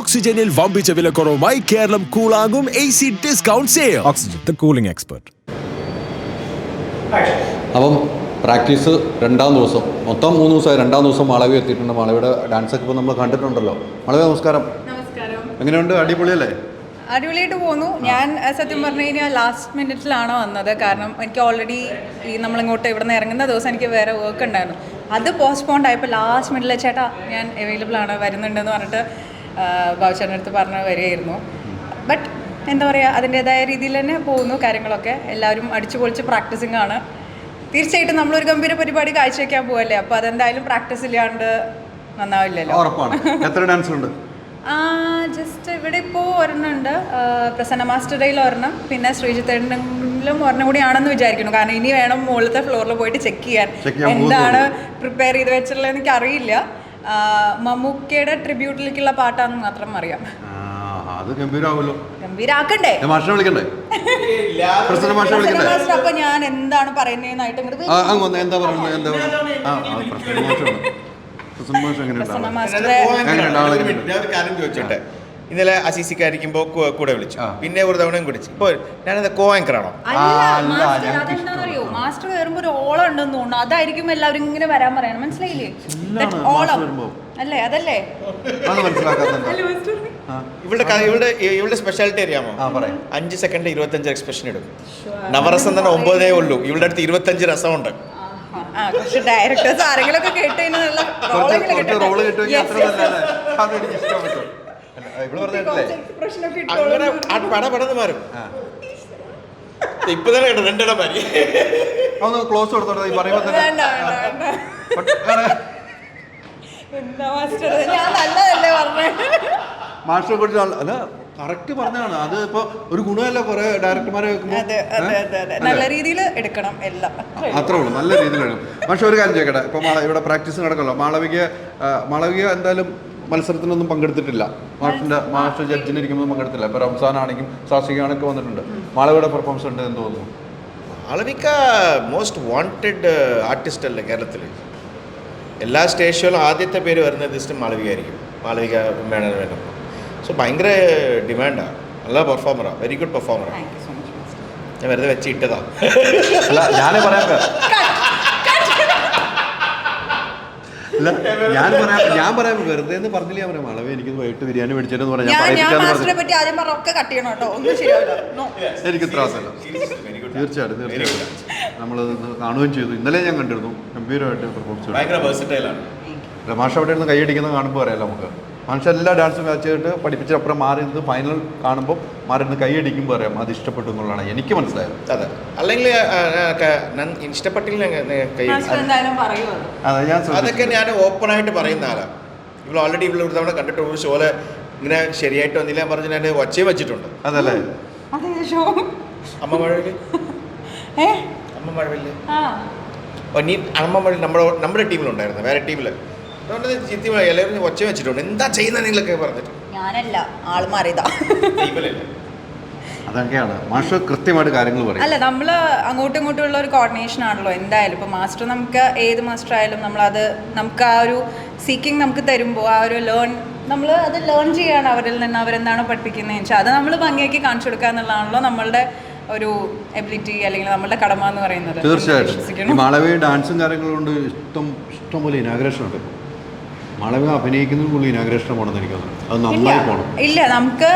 ഓക്സിജനിൽ വമ്പിച്ച വിലക്കുറവുമായി കേരളം കൂളാകും AC discount sale. Oxygen, the cooling expert. അപ്പം പ്രാക്ടീസ് രണ്ടാം ദിവസം, മൊത്തം 3 ദിവസമായി. രണ്ടാം ദിവസം മാളവി എത്തിയിട്ടുണ്ട്. മാളവിയുടെ ഡാൻസൊക്കെ ഇപ്പോൾ നമ്മൾ കണ്ടിട്ടുണ്ടല്ലോ. മാളവി നമസ്കാരം. നമസ്കാരം. എങ്ങനെയുണ്ട്? അടിപൊളിയല്ലേ? അടിപൊളിയായിട്ട് പോകുന്നു. ഞാൻ സത്യം പറഞ്ഞു കഴിഞ്ഞാൽ ലാസ്റ്റ് മിനിറ്റിലാണ് വന്നത്. കാരണം എനിക്ക് ഓൾറെഡി നമ്മളിങ്ങോട്ട് ഇവിടെ നിന്ന് ഇറങ്ങുന്ന ദിവസം എനിക്ക് വേറെ വർക്ക് ഉണ്ടായിരുന്നു. അത് പോസ്റ്റ്പോണ്ട് ആയപ്പോൾ ലാസ്റ്റ് മിനിറ്റിൽ ചേട്ടാ ഞാൻ അവൈലബിൾ ആണ്, വരുന്നുണ്ടെന്ന് പറഞ്ഞിട്ട് ബാബുചേട്ടൻ്റെ അടുത്ത് പറഞ്ഞ് വരികയായിരുന്നു. ബട്ട് എന്താ പറയുക, അതിൻ്റേതായ രീതിയിൽ തന്നെ പോകുന്നു കാര്യങ്ങളൊക്കെ. എല്ലാവരും അടിച്ചു പൊളിച്ച് പ്രാക്ടീസിങ് ആണ്. തീർച്ചയായിട്ടും നമ്മളൊരു ഗംഭീര പരിപാടി കാഴ്ചവെക്കാൻ പോകല്ലേ, അപ്പോൾ അതെന്തായാലും പ്രാക്ടീസ് ഇല്ലാണ്ട് നന്നാവില്ലല്ലോ. ഉറപ്പാണ്. എത്ര ഡാൻസ് ഉണ്ട്? ജസ്റ്റ് ഇവിടെ ഇപ്പോൾ ഒരെണ്ണമുണ്ട്, പ്രസന്ന മാസ്റ്ററുടെയിൽ ഒരെണ്ണം, പിന്നെ ശ്രീജിത്തേട്ടനിലും ഒരെണ്ണം കൂടിയാണെന്ന് വിചാരിക്കുന്നു. കാരണം ഇനി വേണം മുകളിലത്തെ ഫ്ലോറിൽ പോയിട്ട് ചെക്ക് ചെയ്യാൻ എന്താണ് പ്രിപ്പയർ ചെയ്ത് വെച്ചിട്ടുള്ളത് എനിക്ക് അറിയില്ല. മമ്മൂക്കയുടെ ട്രിബ്യൂട്ടിലേക്കുള്ള പാട്ടാണെന്ന് മാത്രം അറിയാം. അത് ഗംഭീരമാവുമല്ലോ. ഗംഭീരാക്കണ്ടേ? മാഷിനെ വിളിക്കണ്ടേ? മാസ്റ്റർ അപ്പൊ ഞാൻ എന്താണ് പറയുന്നതെന്നായിട്ട് എന്താ പറയുന്നത്? ചോദിച്ചോട്ടെ. ഇന്നലെ അസീസിക്കായിരിക്കുമ്പോൾ കൂടെ വിളിച്ചു, പിന്നെ ഒരു തവണയും കുടിച്ചു. ഇപ്പോൾ ഞാനെന്താ കോ-ആങ്കറാണോ? അതെന്താണെന്നറിയോ, മാസ്റ്റർ കയറുമ്പോ ഒരു ഓളം ഉണ്ടെന്ന് തോന്നുന്നു. അതായിരിക്കും എല്ലാവരും ഇങ്ങനെ വരാൻ പറയണം. മനസ്സിലായില്ലേ? ഓളം അല്ലേ? അതല്ലേ ഇവളുടെ സ്പെഷ്യാലിറ്റി അറിയാമോ? 5 സെക്കൻഡ് 25 എക്സ്പ്രഷൻ ഇടും. നവരസം തന്നെ 9 ഉള്ളൂ, ഇവളുടെ അടുത്ത് 25 രസമുണ്ട്. ഡയറക്ടേഴ്സ് ആരെങ്കിലൊക്കെ കേട്ടുകഴിഞ്ഞാൽ പടപടന്ന് മാറും. ഇപ്പൊ തന്നെ കേട്ടോ രണ്ടിടം മാറി. ക്ലോസ് കൊടുത്തോട്ടെ ഈ പറയുമ്പോ തന്നെ. മാസ്റ്ററെ കുറിച്ച് അല്ല കറക്റ്റ് പറഞ്ഞാണ്. അത് ഇപ്പൊ ഒരു ഗുണമല്ല. കുറെ ഡയറക്ടർമാരെ നല്ല രീതിയിൽ എടുക്കണം എല്ലാം, അത്രേ ഉള്ളൂ. നല്ല രീതിയിൽ എടുക്കണം. പക്ഷെ ഒരു കാര്യം ചോദിക്കട്ടെ, ഇപ്പൊ ഇവിടെ പ്രാക്ടീസ് നടക്കല്ലോ. മാളവിക എന്തായാലും മത്സരത്തിനൊന്നും പങ്കെടുത്തിട്ടില്ല. മാസ്റ്റർ ജഡ്ജിനിരിക്കുമ്പോൾ പങ്കെടുത്തില്ല. ഇപ്പൊ റംസാൻ ആണെങ്കിലും സാക്ഷികാണൊക്കെ വന്നിട്ടുണ്ട്. മാളവിയുടെ പെർഫോമൻസ് ഉണ്ട് എന്ന് തോന്നുന്നു. മാളവിക മോസ്റ്റ് വാണ്ടഡ് ആർട്ടിസ്റ്റ് അല്ലേ കേരളത്തിൽ? എല്ലാ സ്റ്റേജ് ഷോയിലും ആദ്യത്തെ പേര് വരുന്നത് ലിസ്റ്റ് മാളവിക ആയിരിക്കും. മാളവിക വേണം. സോ ഭയങ്കര ഡിമാൻഡാണ്. നല്ല പെർഫോമറാണ്, വെരി ഗുഡ് പെർഫോമറാണ്. ഞാൻ വെറുതെ വെച്ച് ഇട്ടതാ. അല്ല ഞാനേ പറയാൻ ഞാൻ പറയാം വെറുതെ എന്ന് പറഞ്ഞില്ല. പറയാം മാളവി എനിക്ക് വൈകിട്ട് ബിരിയാണി മേടിച്ചെന്ന് പറഞ്ഞാൽ എനിക്ക് ത്രാസല്ല. തീർച്ചയായിട്ടും നമ്മളത് കാണുകയും ചെയ്തു. ഇന്നലെ ഞാൻ കണ്ടിരുന്നു. ഗംഭീരമായിട്ട് പെർഫോമൻസ്. മാഷ് അവിടെ ഇരുന്ന് കൈയടിക്കുന്നത് കാണുമ്പോൾ അറിയാലോ നമുക്ക്. മനുഷ്യ എല്ലാ ഡാൻസും വെച്ചിട്ട് പഠിപ്പിച്ചപ്പുറം മാറി നിന്ന് ഫൈനൽ കാണുമ്പോൾ മാറി നിന്ന് കൈയടിക്കുമ്പോൾ അറിയാം അത് ഇഷ്ടപ്പെട്ടു എന്നുള്ളതാണ് എനിക്ക് മനസ്സിലായത്. അതെ, അല്ലെങ്കിൽ ഇഷ്ടപ്പെട്ടില്ല അതൊക്കെ ഞാൻ ഓപ്പണായിട്ട് പറയുന്ന ആളാണ്. ഇവൾ ഓൾറെഡി ഇവിടെ ഒരു തവണ കണ്ടിട്ട് ഒരു ഷോയില് ഇങ്ങനെ ശരിയായിട്ട് വന്നില്ല പറഞ്ഞ് ഞാൻ ഒച്ചയും വെച്ചിട്ടുണ്ട്. അതല്ലേ അമ്മ മഴവില് നീ അമ്മ മഴ നമ്മുടെ ടീമിലുണ്ടായിരുന്നു, വേറെ ടീമില്. അതുകൊണ്ട് എല്ലാവരും ഒച്ച വെച്ചിട്ടുണ്ട്. എന്താ ചെയ്യുന്ന നിങ്ങളൊക്കെ പറഞ്ഞിട്ട് ഞാനല്ല, ആൾ മാറിയതാ. അതൊക്കെയാണ് മാസ്റ്റർ കൃത്യമായിട്ട് കാര്യങ്ങൾ പറയും. അല്ല, നമ്മൾ അങ്ങോട്ടും ഇങ്ങോട്ടും ഉള്ള ഒരു കോർഡിനേഷൻ ആണല്ലോ എന്തായാലും. ഇപ്പോൾ മാസ്റ്റർ നമുക്ക് ഏത് മാസ്റ്റർ ആയാലും നമുക്ക് ആ ഒരു സീക്കിങ് നമുക്ക് തരുമ്പോൾ ആ ഒരു നമ്മൾ അത് ലേൺ ചെയ്യാണ് അവരിൽ നിന്ന്. അവരെന്താണോ പഠിപ്പിക്കുന്നതെന്ന് വെച്ചാൽ അത് നമ്മൾ ഭംഗിയാക്കി കാണിച്ചു കൊടുക്കുക എന്നുള്ളതാണല്ലോ നമ്മളുടെ ഒരു എബിലിറ്റി, അല്ലെങ്കിൽ നമ്മളുടെ കടമ എന്ന് പറയുന്നത്. തീർച്ചയായിട്ടും മാളവി ഡാൻസും കാര്യങ്ങളും കൊണ്ട് ഇഷ്ടംപോലെ ഇനാഗ്രേഷൻ ഉണ്ട്. മാളവിക അഭിനയിക്കുന്നതിന് കൂടുതൽ ഇനാഗ്രേഷൻ പോകണമെന്ന് എനിക്ക് തോന്നുന്നു. അത് നന്നായി പോകണം. ഇല്ല, നമുക്ക്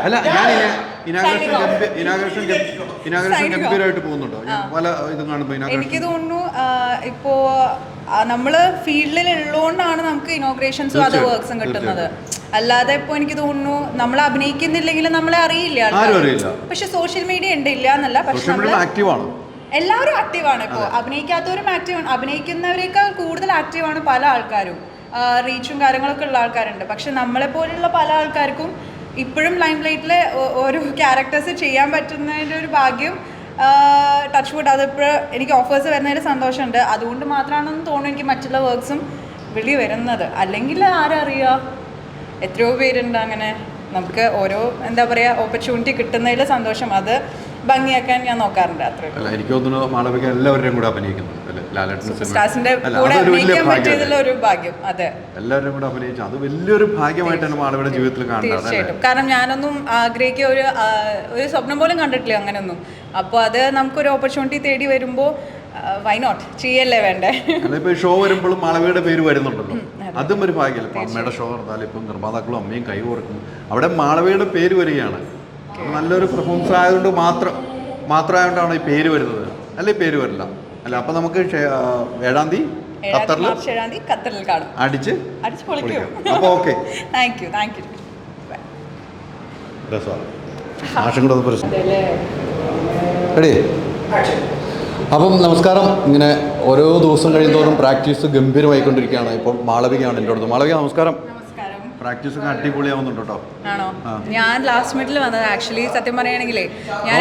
അല്ല ഞാൻ ഇനാഗ്രേഷൻ ഗംഭീരമായിട്ട് പോകുന്നുണ്ടോ? പല ഇത് കാണുമ്പോൾ എനിക്ക് തോന്നുന്നു ഇപ്പോൾ നമ്മൾ ഫീൽഡിൽ ഉള്ളതുകൊണ്ടാണ് നമുക്ക് ഇനോഗ്രേഷൻസും അത് വർക്ക്സും കിട്ടുന്നത്. അല്ലാതെ ഇപ്പോൾ എനിക്ക് തോന്നുന്നു നമ്മൾ അഭിനയിക്കുന്നില്ലെങ്കിൽ നമ്മളെ അറിയില്ല. പക്ഷെ സോഷ്യൽ മീഡിയ ഉണ്ട്, ഇല്ല എന്നല്ല. പക്ഷെ ആക്റ്റീവാണ്, എല്ലാവരും ആക്റ്റീവാണ്. ഇപ്പോൾ അഭിനയിക്കാത്തവരും ആക്റ്റീവാണ്. അഭിനയിക്കുന്നവരേക്കാൾ കൂടുതൽ ആക്റ്റീവാണ് പല ആൾക്കാരും. റീച്ചും കാര്യങ്ങളൊക്കെ ഉള്ള ആൾക്കാരുണ്ട്. പക്ഷെ നമ്മളെപ്പോലുള്ള പല ആൾക്കാർക്കും ഇപ്പോഴും ലൈം ലൈറ്റിലെ ഓരോ ക്യാരക്ടേഴ്സ് ചെയ്യാൻ പറ്റുന്നതിൻ്റെ ഒരു ഭാഗ്യം, ടച്ച് വുഡ്, അതിപ്പോൾ എനിക്ക് ഓഫേഴ്സ് വരുന്നതിൽ സന്തോഷമുണ്ട്. അതുകൊണ്ട് മാത്രമാണെന്ന് തോന്നുന്നു എനിക്ക് മറ്റുള്ള വർക്ക്സും വിളി വരുന്നത്. അല്ലെങ്കിൽ ആരറിയുക, എത്രയോ പേരുണ്ട് അങ്ങനെ. നമുക്ക് ഓരോ എന്താ പറയുക ഓപ്പർച്യൂണിറ്റി കിട്ടുന്നതിൽ സന്തോഷം. അത് ഭംഗിയാക്കാൻ ഞാൻ നോക്കാറുണ്ട്. അത്രയും. എനിക്ക് തോന്നുന്നു മാളവിക എല്ലാവരുടെയും കൂടെ അഭിനയിക്കുന്നു. അല്ലേ ലാലേട്ടൻ്റെ സിനിമ സ്റ്റാർസിന്റെ അല്ല, കൂടെ അതൊരു വലിയ അഭിനയിക്കാൻ പറ്റിയതിൽ ഭാഗ്യമല്ലേ? ഒരു ഭാഗ്യം. അതെ, എല്ലാവരും കൂടെ അഭിനയിച്ചു അത് വലിയൊരു ഭാഗ്യമായിട്ടാണ് മാളവിയുടെ ജീവിതത്തിൽ കാണുന്നത് അല്ലേ? തീർച്ചയായിട്ടും. കാരണം ഞാനൊന്നും ആഗ്രഹിക്കുക ഒരു സ്വപ്നം പോലും കണ്ടിട്ടില്ല അങ്ങനെയൊന്നും. അപ്പോൾ അത് നമുക്കൊരു ഓപ്പർച്യൂണിറ്റി തേടി വരുമ്പോൾ വൈ നോട്ട് ചെയ്യല്ലേ വേണ്ടേ. അല്ല ഇപ്പോൾ ഷോ വരുമ്പോഴും മാളവിയുടെ പേര് വരുന്നുണ്ടല്ലോ, അതും ഒരു ഭാഗ്യമല്ല. ഇപ്പം അമ്മയുടെ ഷോ നടത്താലും ഇപ്പം നിർമ്മാതാക്കളും അമ്മയും കൈ കൊടുക്കുന്നു, അവിടെ മാളവിയുടെ പേര് വരികയാണ്. നല്ലൊരു പെർഫോമൻസ് ആയതുകൊണ്ട് മാത്രമായതുകൊണ്ടാണ് ഈ പേര് വരുന്നത്, അല്ലേ? പേര് വരില്ല അല്ല. അപ്പം നമുക്ക് 7-ാം തീയതി ഖത്തറിൽ മാർച്ച് 7-ാം തീയതി ഖത്തറിൽ കാണും. അടിച്ച് പൊളിക്കും. അപ്പോൾ ഓക്കെ, താങ്ക് യു. ആശം കൂടെ റെഡി. അപ്പം നമസ്കാരം. ഇങ്ങനെ ഓരോ ദിവസം കഴിയുന്നതോറും പ്രാക്ടീസ് ഗംഭീരമായിക്കൊണ്ടിരിക്കുകയാണ്. ഇപ്പോൾ മാളവികയാണ് എൻ്റെ അടുത്ത്. മാളവിക നമസ്കാരം. പ്രാക്ടീസ് ഒക്കെ അടിപൊളിയാവുന്നുണ്ട് കേട്ടോ. ആണോ? ഞാൻ ലാസ്റ്റ് മിനിറ്റിൽ വന്നത് ആക്ച്വലി. സത്യം പറയുകയാണെങ്കിലേ ഞാൻ